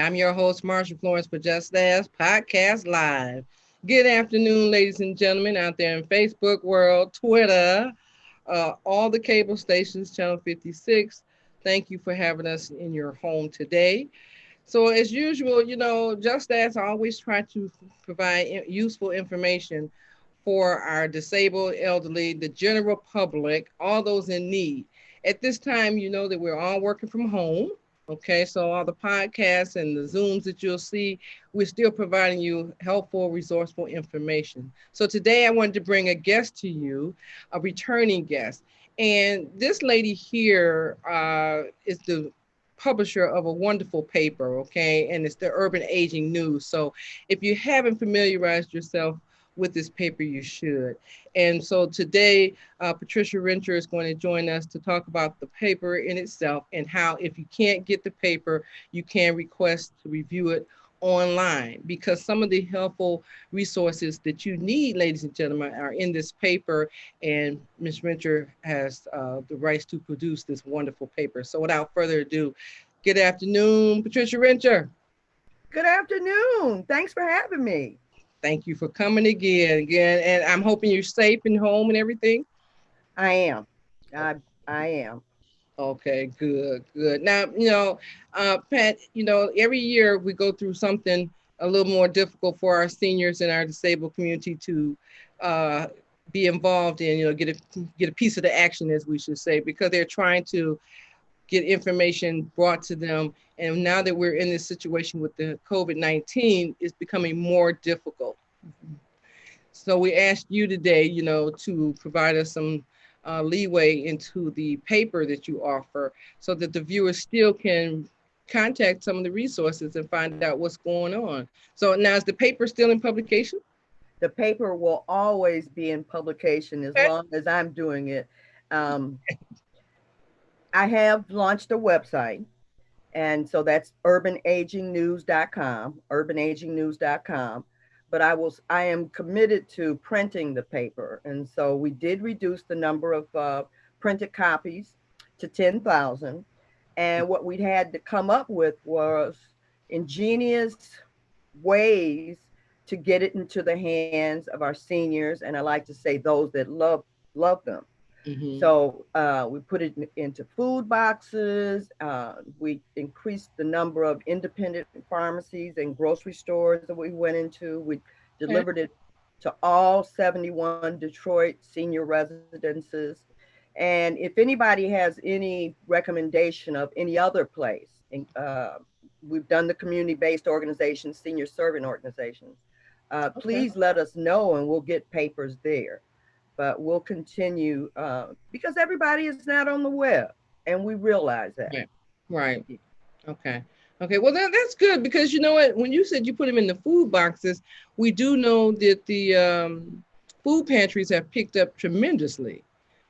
I'm your host, Marsha Florence, for Just Ask Podcast Live. Good afternoon, ladies and gentlemen, out there in Facebook world, Twitter, all the cable stations, Channel 56. Thank you for having us in your home today. So, as usual, Just Ask, I always try to provide useful information for our disabled, elderly, the general public, all those in need. At this time, you know that we're all working from home. Okay, so all the podcasts and the Zooms that you'll see, we're still providing you helpful, resourceful information. So today I wanted to bring a guest to you, a returning guest. And this lady here is the publisher of a wonderful paper, okay? And it's the Urban Aging News. So if you haven't familiarized yourself with this paper, you should. And so today, Patricia Rencher is going to join us to talk about the paper in itself and how, if you can't get the paper, you can request to review it online, because some of the helpful resources that you need, ladies and gentlemen, are in this paper, and Ms. Rencher has the rights to produce this wonderful paper. So without further ado, good afternoon, Patricia Rencher. Good afternoon. Thanks for having me. Thank you for coming again, and I'm hoping you're safe and home and everything. I am. I am. Okay, good. Now, Pat, every year we go through something a little more difficult for our seniors and our disabled community to uh, be involved in, get a piece of the action, as we should say, because they're trying to get information brought to them. And now that we're in this situation with the COVID-19, it's becoming more difficult. So we asked you today, to provide us some leeway into the paper that you offer so that the viewers still can contact some of the resources and find out what's going on. So now, is the paper still in publication? The paper will always be in publication as Okay. long as I'm doing it. Um, I have launched a website, and so that's urbanagingnews.com, urbanagingnews.com. But I am committed to printing the paper, and so we did reduce the number of printed copies to 10,000. And what we had to come up with was ingenious ways to get it into the hands of our seniors, and I like to say those that love them. Mm-hmm. So we put it into food boxes. We increased the number of independent pharmacies and grocery stores that we went into. We Okay. delivered it to all 71 Detroit senior residences. And if anybody has any recommendation of any other place, we've done the community-based organizations, senior serving organizations. Okay. Please let us know, and we'll get papers there. But we'll continue because everybody is not on the web, and we realize that. Right. Right. Okay. Okay. Well, that's good, because you know what? When you said you put them in the food boxes, we do know that the food pantries have picked up tremendously.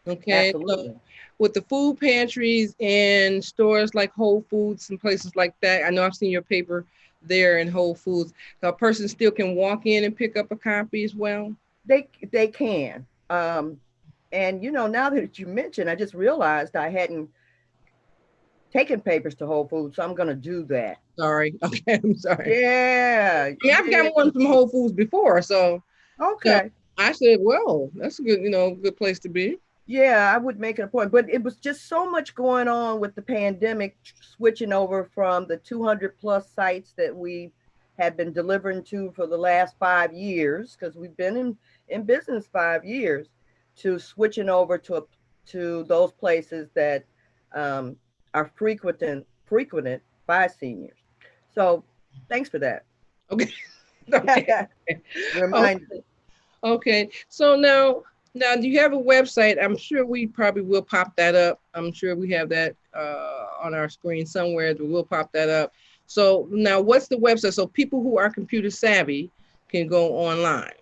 Okay. So Absolutely. with the food pantries and stores like Whole Foods and places like that, I know I've seen your paper there in Whole Foods. A person still can walk in and pick up a copy as well. They can. And now that you mentioned, I just realized I hadn't taken papers to Whole Foods, so I'm going to do that. Sorry. Okay. I'm sorry. Yeah, I mean, I've yeah. gotten one from Whole Foods before, so you know, Okay. I said, well, that's a good place to be. Yeah, I would make it a point, but it was just so much going on with the pandemic, switching over from the 200 plus sites that we had been delivering to for the last 5 years, because we've been in business 5 years, to switching over to those places that um, are frequented by seniors. So thanks for that. Okay. Okay. Okay. Reminder. Okay. So now do you have a website? I'm sure we probably will pop that up. I'm sure we have that on our screen somewhere. We'll pop that up. So now, what's the website? So people who are computer savvy can go online.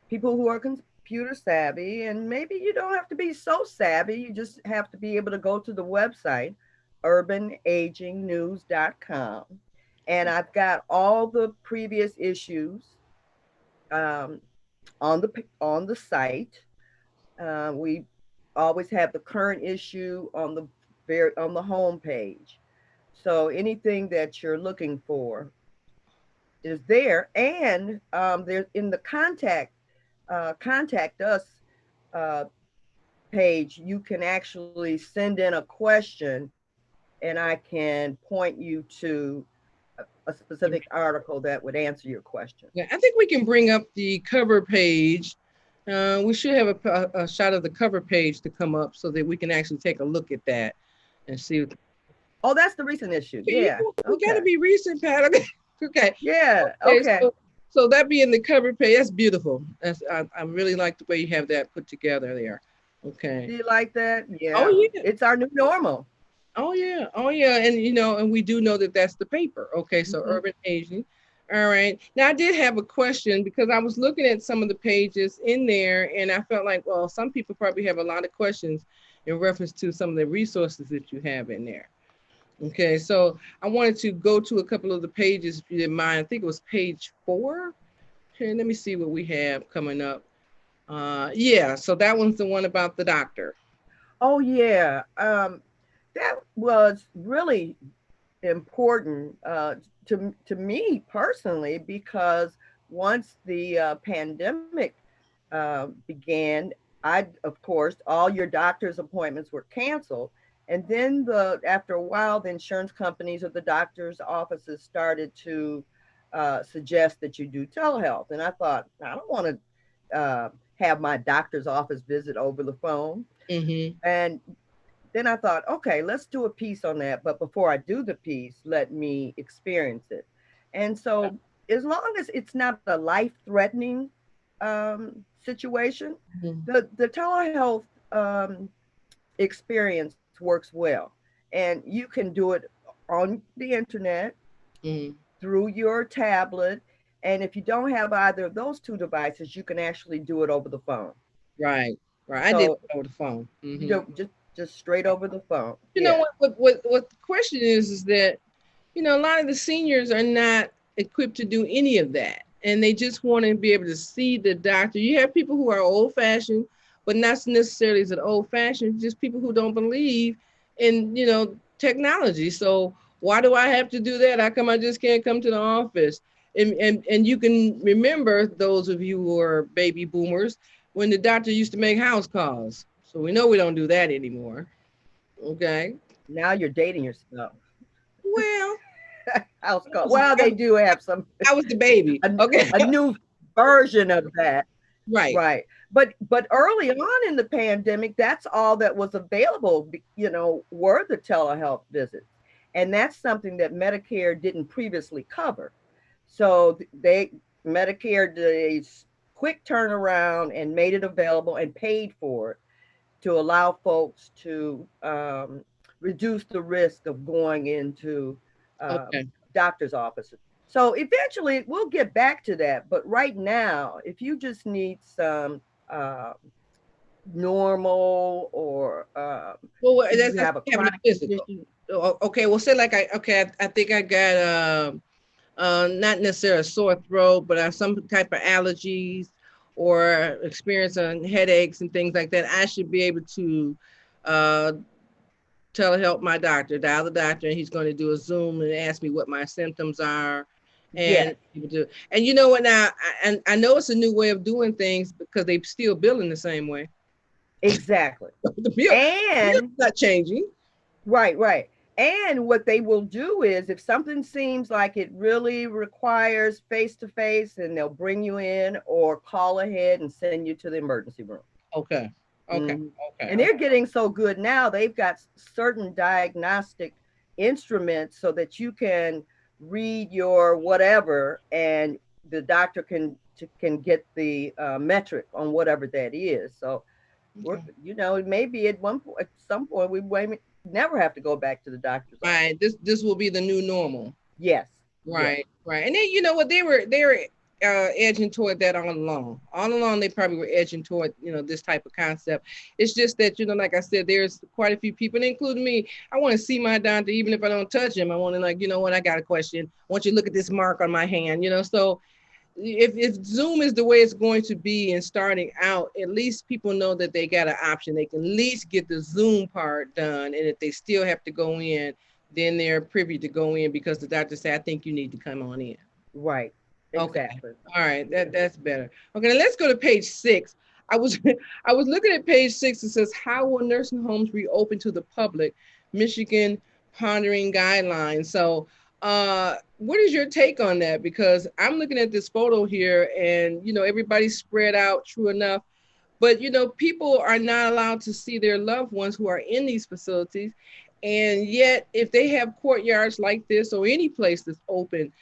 People who are computer savvy, and maybe you don't have to be so savvy, you just have to be able to go to the website urbanagingnews.com, and I've got all the previous issues um, on the site. We always have the current issue on the home page, so anything that you're looking for, is there, and there's in the contact us uh, page, you can actually send in a question, and I can point you to a specific article that would answer your question. Yeah, I think we can bring up the cover page. We should have a shot of the cover page to come up so that we can actually take a look at that and see. Oh, that's the recent issue. Yeah. We got to Okay. be recent, Pat. Okay. Okay. Yeah. Okay. Okay. So that being the cover page, that's beautiful. I really like the way you have that put together there. Okay. Do you like that? Oh Yeah. yeah. It's our new normal. Oh yeah, oh yeah, and and we do know that that's the paper. Okay, so Hmm. urban Asian. All right. Now I did have a question because I was looking at some of the pages in there, and I felt like, well, some people probably have a lot of questions in reference to some of the resources that you have in there. Okay, so I wanted to go to a couple of the pages, if you didn't mind. I think it was page 4. Okay, let me see what we have coming up. Yeah, so that one's the one about the doctor. Oh yeah. That was really important to me personally, because once the pandemic began, I of course all your doctor's appointments were canceled, and then the after a while the insurance companies or the doctor's offices started to suggest that you do telehealth, and I thought, I don't want to have my doctor's office visit over the phone. Mm-hmm. And then I thought, okay, let's do a piece on that. But before I do the piece, let me experience it. And so, as long as it's not a life threatening situation, Mm-hmm. the telehealth experience works well. And you can do it on the internet, Mm-hmm. through your tablet. And if you don't have either of those two devices, you can actually do it over the phone. Right, right. I did So it over the phone. you Hmm. don't just straight over the phone. You know Yeah. what the question is that a lot of the seniors are not equipped to do any of that, and they just want to be able to see the doctor. You have people who are old fashioned, but not necessarily as an old fashioned. Just people who don't believe in technology. So why do I have to do that? How come I just can't come to the office? And you can remember, those of you who are baby boomers, when the doctor used to make house calls. So we know we don't do that anymore. Okay. Now you're dating yourself. Well, House I call. was, Well, I, they do have some I was the baby. a, Okay. a new version of that, Right. right? But early on in the pandemic, that's all that was available. Were the telehealth visits, and that's something that Medicare didn't previously cover. So they Medicare did a quick turnaround and made it available and paid for it to allow folks to reduce the risk of going into Okay. doctor's offices. So eventually we'll get back to that. But right now, if you just need some uh, normal or That's you have a having a chronic physical. condition, Okay. Well, say like I think I got not necessarily a sore throat, but some type of allergies or experiencing headaches and things like that. I should be able to uh telehelp my doctor, dial the doctor, and he's going to do a Zoom and ask me what my symptoms are. And yes, and you know what now, and I know it's a new way of doing things because they still billing the same way. exactly. The bill's And not changing. right, right. And what they will do is if something seems like it really requires face to face, and they'll bring you in or call ahead and send you to the emergency room. Okay. Okay. Mhm. Okay. And Okay. they're getting so good now, they've got certain diagnostic instruments so that you can read your whatever, and the doctor can get the metric on whatever that is. So we're, Okay. maybe at some point we may never have to go back to the doctor's office. Right. This will be the new normal. Yes, yes, Right, right. And then you know what, they were edging toward that all along. All along they probably were edging toward, this type of concept. It's just that, like I said, there's quite a few people, including me. I want to see my doctor even if I don't touch him. I want to, like, you know what, I got a question. I want you to look at this mark on my hand. So if Zoom is the way it's going to be and starting out, at least people know that they got an option. They can at least get the Zoom part done. And if they still have to go in, then they're privy to go in because the doctor said, I think you need to come on in. right. Okay. Exactly. All right. Yeah. That's better. Okay. Now let's go to page 6. I was I was looking at page 6. It says, "How will nursing homes reopen to the public? Michigan Pondering guidelines." So, what is your take on that? Because I'm looking at this photo here, and everybody's spread out. True enough, but people are not allowed to see their loved ones who are in these facilities, and yet if they have courtyards like this or any place that's open,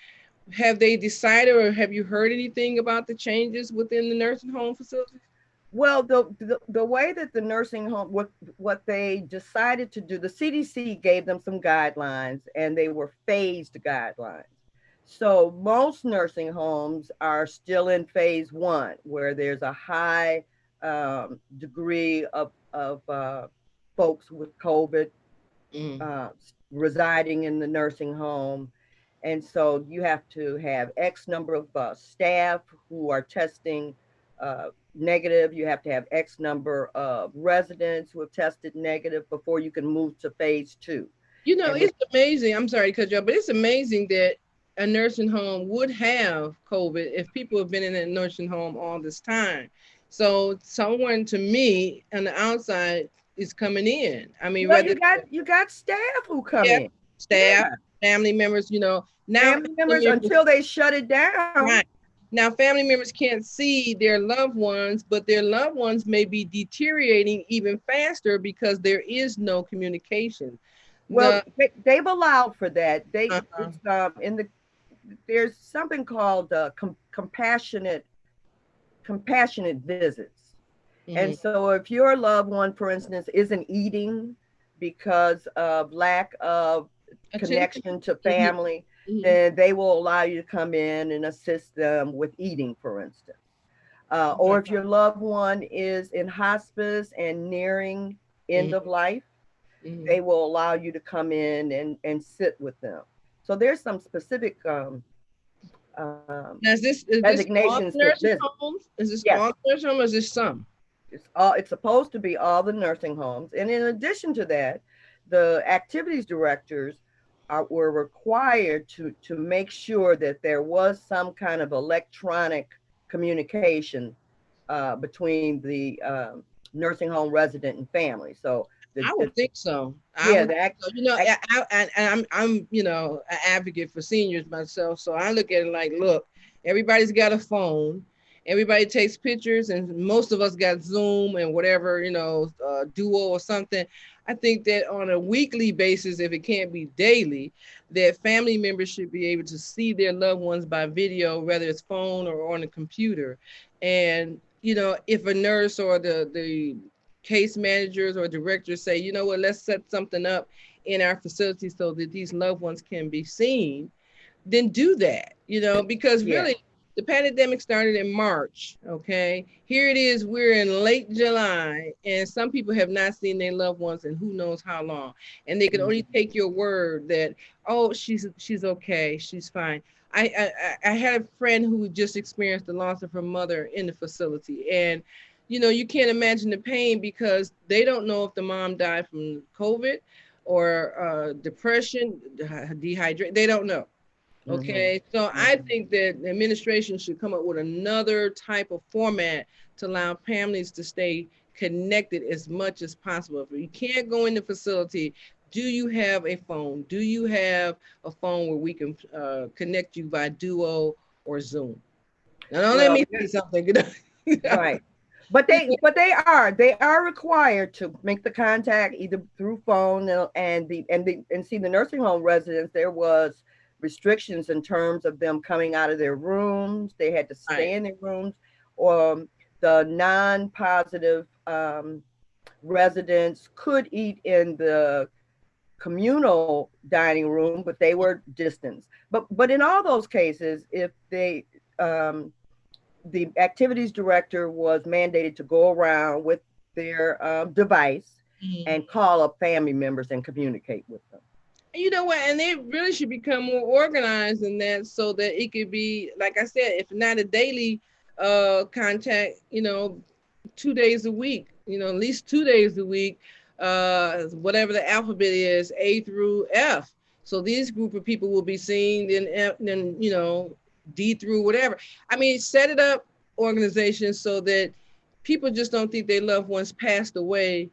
have they decided or have you heard anything about the changes within the nursing home facilities? Well, the way that the nursing home, what they decided to do, the CDC gave them some guidelines, and they were phased guidelines. So most nursing homes are still in phase one, where there's a high degree of folks with COVID Mm. uh, residing in the nursing home. And so you have to have X number of staff who are testing negative. You have to have X number of residents who have tested negative before you can move to phase two. And with It's amazing. I'm sorry to cut you off, but it's amazing that a nursing home would have COVID if people have been in a nursing home all this time. So someone to me on the outside is coming in. I mean, well, whether you got staff who come yeah, in. staff, Yeah, family members, now family members until they shut it down. right. Now, family members can't see their loved ones, but their loved ones may be deteriorating even faster because there is no communication. Well, The they've allowed for that. They uh, it's in the there's something called compassionate visits. And mhm. so if your loved one, for instance, isn't eating because of lack of Attention. connection to Mhm, family, mhm. then they will allow you to come in and assist them with eating, for instance. Or Right. if your loved one is in hospice and nearing end Mhm, of life, mhm. they will allow you to come in and sit with them. So there's some specific Now, is this all designations for nursing visits. homes? Is this Yes, all nursing homes or is this some? it's supposed to be all the nursing homes. And in addition to that, the activities directors were required to make sure that there was some kind of electronic communication between the nursing home resident and family. So I the would think so. I yeah would the think act, so. act I'm an advocate for seniors myself, so I look at it like, look, everybody's got a phone, everybody takes pictures, and most of us got Zoom and whatever, Duo or something. I think that on a weekly basis, if it can't be daily, that family members should be able to see their loved ones by video, whether it's phone or on a computer. And if a nurse or the case managers or directors say, you know what, let's set something up in our facility so that these loved ones can be seen, then do that, because yeah. really the pandemic started in March. Okay. Here it is. We're in late July, and some people have not seen their loved ones in who knows how long. And they can only Mhm. take your word that, oh, she's okay. She's fine. I had a friend who just experienced the loss of her mother in the facility. And, you can't imagine the pain because they don't know if the mom died from COVID or depression, dehydration. They don't know. Mhm. Okay, so I Mhm. think that the administration should come up with another type of format to allow families to stay connected as much as possible. If you can't go in the facility, do you have a phone? Do you have a phone where we can connect you by Duo or Zoom? Now, don't let Well, me say something. right. But they are required to make the contact either through phone and see the nursing home residents. There was restrictions in terms of them coming out of their rooms. They had to stay Right. in their rooms. Or the non-positive residents could eat in the communal dining room, but they were distanced. But in all those cases, if um, the activities director was mandated to go around with their device Mhm. and call up family members and communicate with them. You know what? And they really should become more organized in that so that it could be, like I said, if not a daily contact, 2 days a week, at least 2 days a week, whatever the alphabet is, A through F. So these group of people will be seen, then D through whatever. I mean, set it up organizations so that people just don't think their loved ones passed away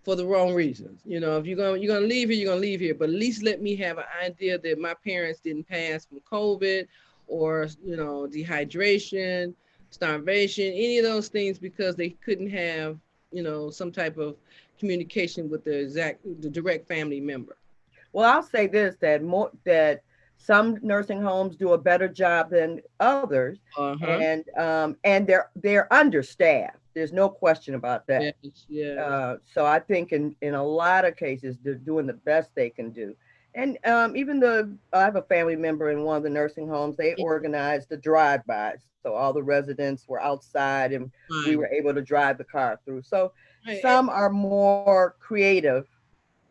for the wrong reasons. You know, if you're gonna leave here, you're gonna leave here. But at least let me have an idea that my parents didn't pass from COVID or dehydration, starvation, any of those things because they couldn't have some type of communication with the direct family member. Well, I'll say this, that some nursing homes do a better job than others, Uh-huh. and they're understaffed. There's no question about that. Yes, yes. So I think in a lot of cases they're doing the best they can do. And even I have a family member in one of the nursing homes. They organized the drive-bys, so all the residents were outside, and we were Fine. able to drive the car through. So Right. some are more creative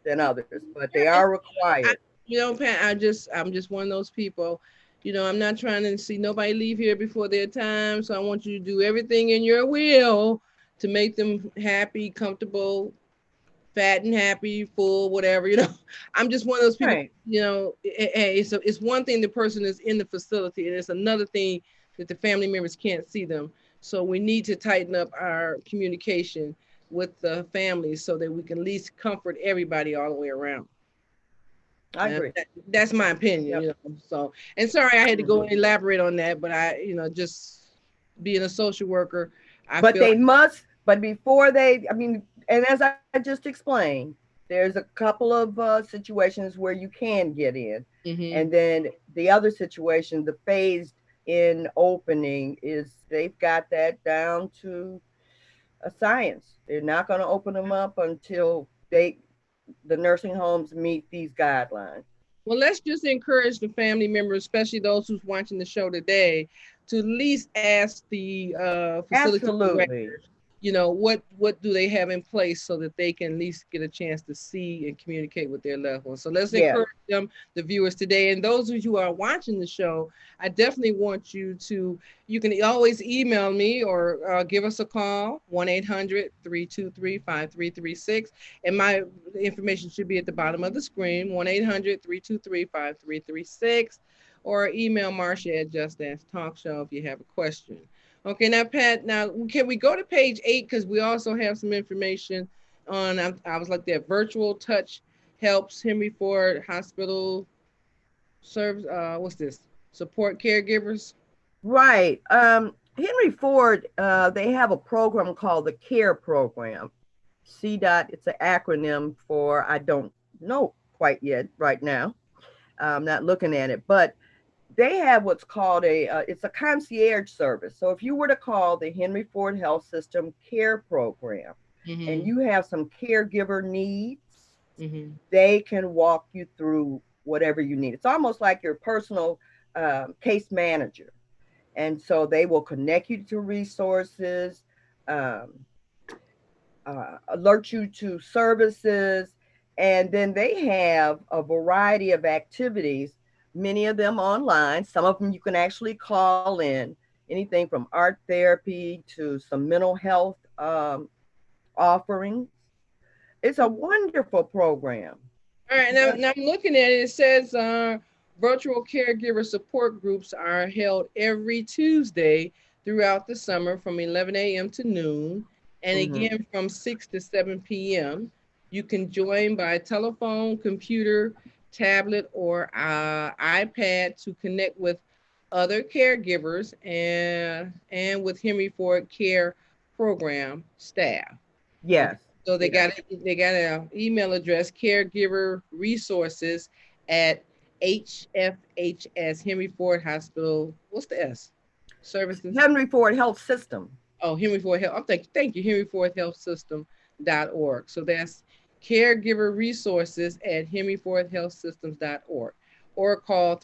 than others, but they are Yeah, I, required. Pat, I'm just one of those people. I'm not trying to see nobody leave here before their time. So I want you to do everything in your will to make them happy, comfortable, fat and happy, full, whatever. I'm just one of those people. Right. It's one thing the person is in the facility, and it's another thing that the family members can't see them. So we need to tighten up our communication with the families so that we can at least comfort everybody all the way around. I agree. That's my opinion, Yep. So, and sorry, I had to go Hmm. and elaborate on that, but just being a social worker, I But feel they must, but before they, I mean, and as I just explained, there's a couple of situations where you can get in. hmm And then the other situation, the phased in opening, is they've got that down to a science. They're not going to open them up until the nursing homes meet these guidelines. Well, let's just encourage the family members, especially those who's watching the show today, to at least ask the facility Absolutely. directors, what do they have in place so that they can at least get a chance to see and communicate with their loved ones. So let's Yes. encourage them, the viewers today, and those of you who are watching the show. I definitely want you to. You can always email me or give us a call 1-800-323-5336, and my information should be at the bottom of the screen 1-800-323-5336, or email Marcia at Just Ask Talk Show if you have a question. Okay, now Pat, now can we go to page 8 because we also have some information on I was like that virtual touch helps Henry Ford Hospital serves what's this? Support caregivers. Right. Henry Ford, they have a program called the CARE program. CDOT, it's an acronym for, I don't know quite yet right now. I'm not looking at it, but they have what's called it's a concierge service. So if you were to call the Henry Ford Health System CARE program and Mm-hmm. you have some caregiver needs, Mm-hmm. they can walk you through whatever you need. It's almost like your personal case manager. And so they will connect you to resources, um, alert you to services, and then they have a variety of activities, many of them online. Some of them you can actually call in, anything from art therapy to some mental health offerings. It's a wonderful program. All right, now I'm looking at it. It says virtual caregiver support groups are held every Tuesday throughout the summer from 11 a.m. to noon, and Mm-hmm. again from 6 to 7 p.m. You can join by telephone, computer, tablet, or iPad to connect with other caregivers and with Henry Ford Care Program staff. Okay. Yes, So they yes. got an email address, caregiver resources at HFHS Henry Ford Hospital. What's the S? Services. Henry Ford Health System. Oh, Henry Ford Health. Oh, thank you, Henry Ford Health System.org. So that's caregiver resources at Henry Ford Health Systems.org, or call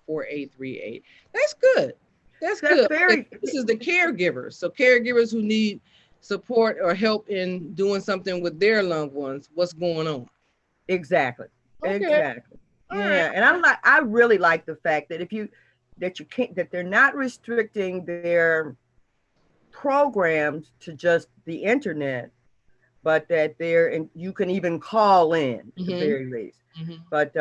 313-874-4838. That's good. That's That's good. Okay, very this is the caregivers. So caregivers who need support or help in doing something with their loved ones. What's going on? exactly, Okay. exactly. All right. Yeah, and I really like the fact that you can't that they're not restricting their programs to just the internet, but that there, and you can even call in at the Mm-hmm. very least. Mm-hmm. But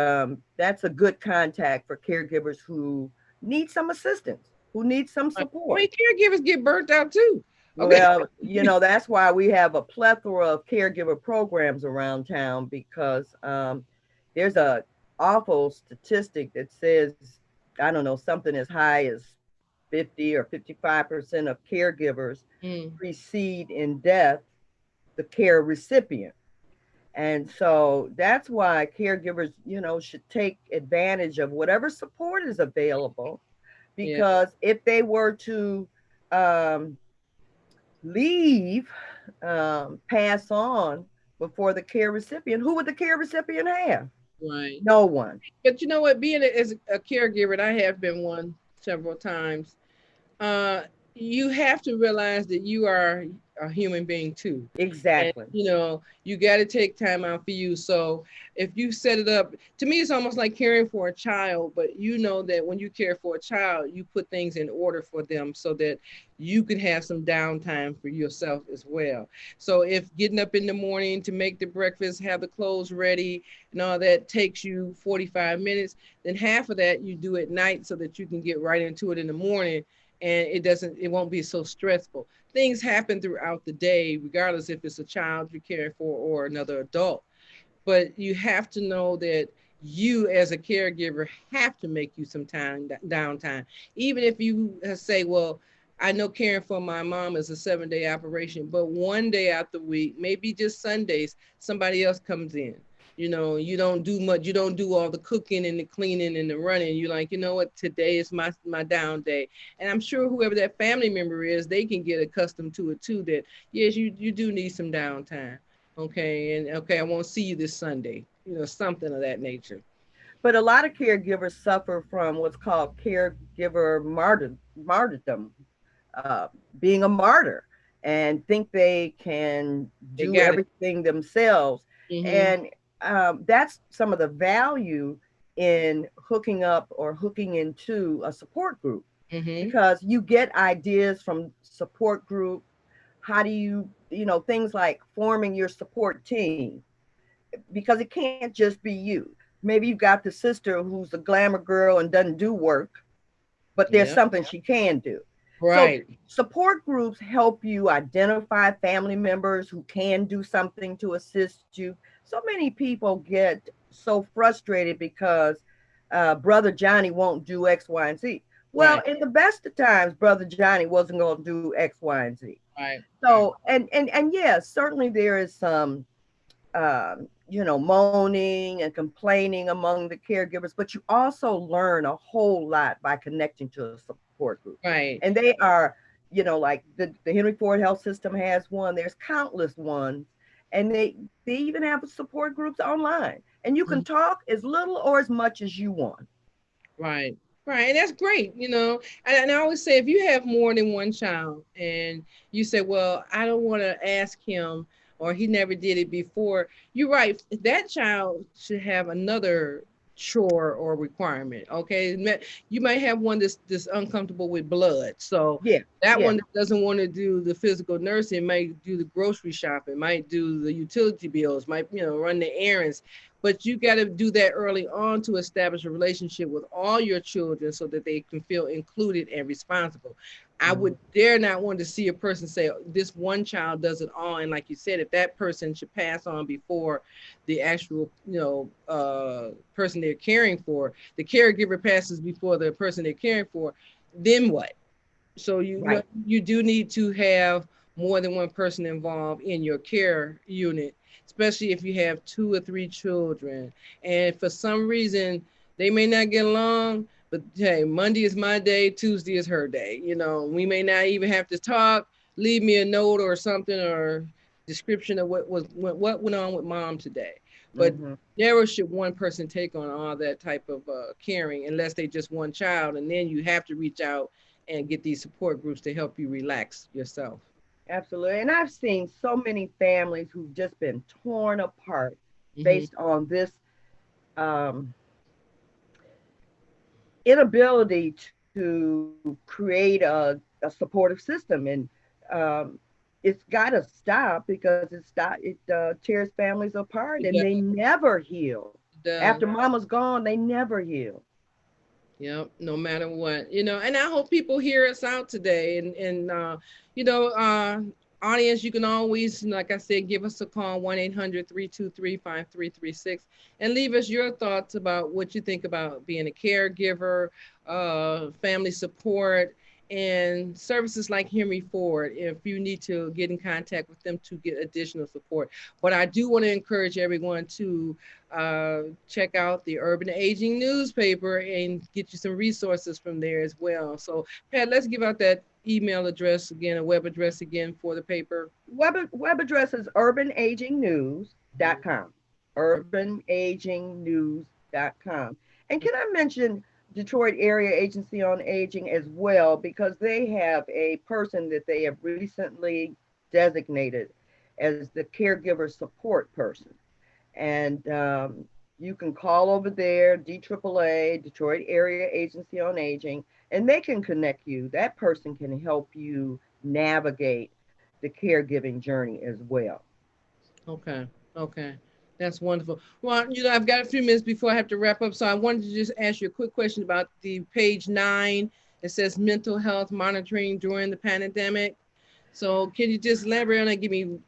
that's a good contact for caregivers who need some assistance, who need some I mean, support. caregivers get burnt out too. Okay. Well, that's why we have a plethora of caregiver programs around town, because there's a awful statistic that says, I don't know, something as high as 50 or 55% of caregivers Mm, precede in death the care recipient. And so that's why caregivers, should take advantage of whatever support is available, yeah. because if they were to um, leave, pass on before the care recipient, who would the care recipient have? Right. No one. But you know what? Being as a caregiver, and I have been one several times. uh, you have to realize that you are a human being too. And Exactly. you got to take time out for you. So if you set it up, to me, it's almost like caring for a child. But you know that when you care for a child, you put things in order for them so that you can have some downtime for yourself as well. So if getting up in the morning to make the breakfast, have the clothes ready, and all that takes you 45 minutes, then half of that you do at night so that you can get right into it in the morning, and it won't be so stressful. Things happen throughout the day, regardless if it's a child you're caring for or another adult. But you have to know that you as a caregiver have to make you some time downtime. Even if you say, well, I know caring for my mom is a 7-day operation, but one day out the week, maybe just Sundays, somebody else comes in. You don't do much. You don't do all the cooking and the cleaning and the running. You're like, you know what? Today is my down day. And I'm sure whoever that family member is, they can get accustomed to it too. That yes, you do need some downtime. Okay, and okay, I won't see you this Sunday. Something of that nature. But a lot of caregivers suffer from what's called caregiver martyrdom, uh, being a martyr, and think they can They do got it. everything themselves. Mm-hmm. And that's some of the value in hooking up or hooking into a support group, Mm-hmm. because you get ideas from support group. How do things like forming your support team, because it can't just be you. Maybe you've got the sister who's a glamour girl and doesn't do work, but there's Yeah. something she can do. So Right. support groups help you identify family members who can do something to assist you. So many people get so frustrated because brother Johnny won't do X, Y, and Z. Well, Right. in the best of times, brother Johnny wasn't going to do X, Y, and Z. Right. Right. So, and yes, certainly there is some moaning and complaining among the caregivers, but you also learn a whole lot by connecting to a support group. And Right. they are, like the Henry Ford Health System has one, there's countless ones. And they even have support groups online. And you can Mhm. talk as little or as much as you want. Right. Right. And that's great. And I always say, if you have more than one child and you say, well, I don't want to ask him or he never did it before, you're right. That child should have another chore or requirement. Okay. You might have one that's uncomfortable with blood. So Yeah, that yeah. one that doesn't want to do the physical nursing might do the grocery shopping, might do the utility bills, might, run the errands. But you got to do that early on to establish a relationship with all your children so that they can feel included and responsible. I Mhm. would dare not want to see a person say, this one child does it all. And like you said, if that person should pass on before the actual, person they're caring for, the caregiver passes before the person they're caring for, then what? So Right. you do need to have more than one person involved in your care unit, especially if you have 2 or 3 children. And for some reason, they may not get along, but hey, Monday is my day, Tuesday is her day. We may not even have to talk. Leave me a note or something or description of what went on with mom today. But Hmm. never should one person take on all that type of caring unless they just one child, and then you have to reach out and get these support groups to help you relax yourself. Absolutely. And I've seen so many families who've just been torn apart Hmm. based on this um, inability to create a supportive system. And um, it's got to stop because it tears families apart It and does. they never heal. It does. After mama's gone, they never heal. Yep, no matter what, and I hope people hear us out today. And you know, audience, you can always, like I said, give us a call 1-800-323-5336 and leave us your thoughts about what you think about being a caregiver, family support, and services like Henry Ford. If you need to get in contact with them to get additional support, but I do want to encourage everyone to check out the Urban Aging newspaper and get you some resources from there as well. So, Pat, let's give out that email address again, a web address again for the paper. Web address is urbanagingnews.com. Urbanagingnews.com. And can I mention Detroit Area Agency on Aging as well, because they have a person that they have recently designated as the caregiver support person. And you can call over there, DAAA, Detroit Area Agency on Aging, and they can connect you. That person can help you navigate the caregiving journey as well. Okay. Okay. That's wonderful. Well, I've got a few minutes before I have to wrap up. So I wanted to just ask you a quick question about the page 9. It says mental health monitoring during the pandemic. So can you just elaborate on that? Give me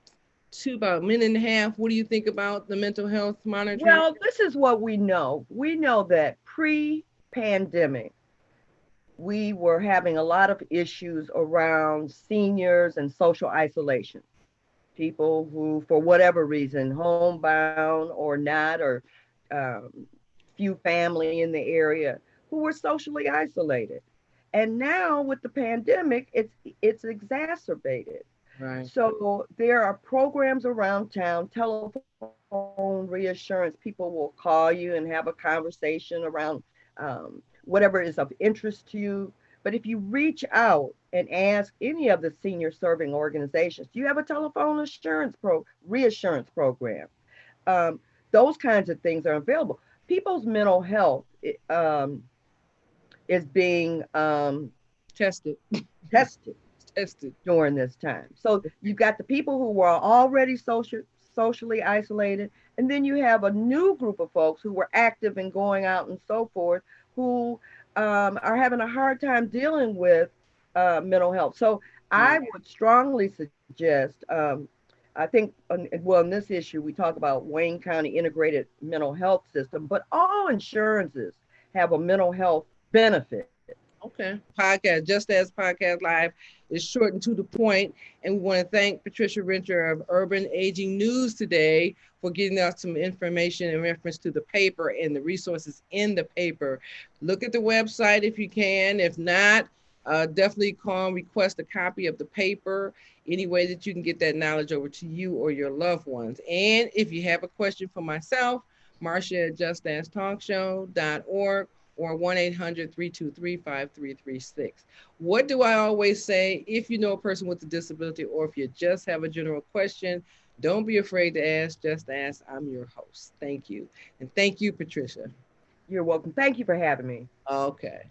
about a minute and a half. What do you think about the mental health monitoring? Well, this is what we know. We know that pre pandemic, we were having a lot of issues around seniors and social isolation. People who, for whatever reason, homebound or not, or um, few family in the area, who were socially isolated. And now with the pandemic, it's exacerbated. Right. So there are programs around town, telephone reassurance. People will call you and have a conversation around whatever is of interest to you. But if you reach out and ask any of the senior serving organizations, do you have a telephone reassurance program? Um, those kinds of things are available. People's mental health is being Tested. tested Tested. during this time. So you've got the people who were already socially isolated, and then you have a new group of folks who were active and going out and so forth, who are having a hard time dealing with mental health. So I Right. would strongly suggest. I think, well, in this issue, we talk about Wayne County Integrated Mental Health System, but all insurances have a mental health benefit. Okay. Podcast, Just As Podcast Live is short and to the point. And we want to thank Patricia Renter of Urban Aging News today for getting us some information in reference to the paper and the resources in the paper. Look at the website if you can. If not, definitely call and request a copy of the paper. Any way that you can get that knowledge over to you or your loved ones. And if you have a question for myself, Marcia at justastalkshow.org or 1-800-323-5336. What do I always say? If you know a person with a disability or if you just have a general question, don't be afraid to ask. Just ask. I'm your host. Thank you. And thank you, Patricia. You're welcome. Thank you for having me. Okay.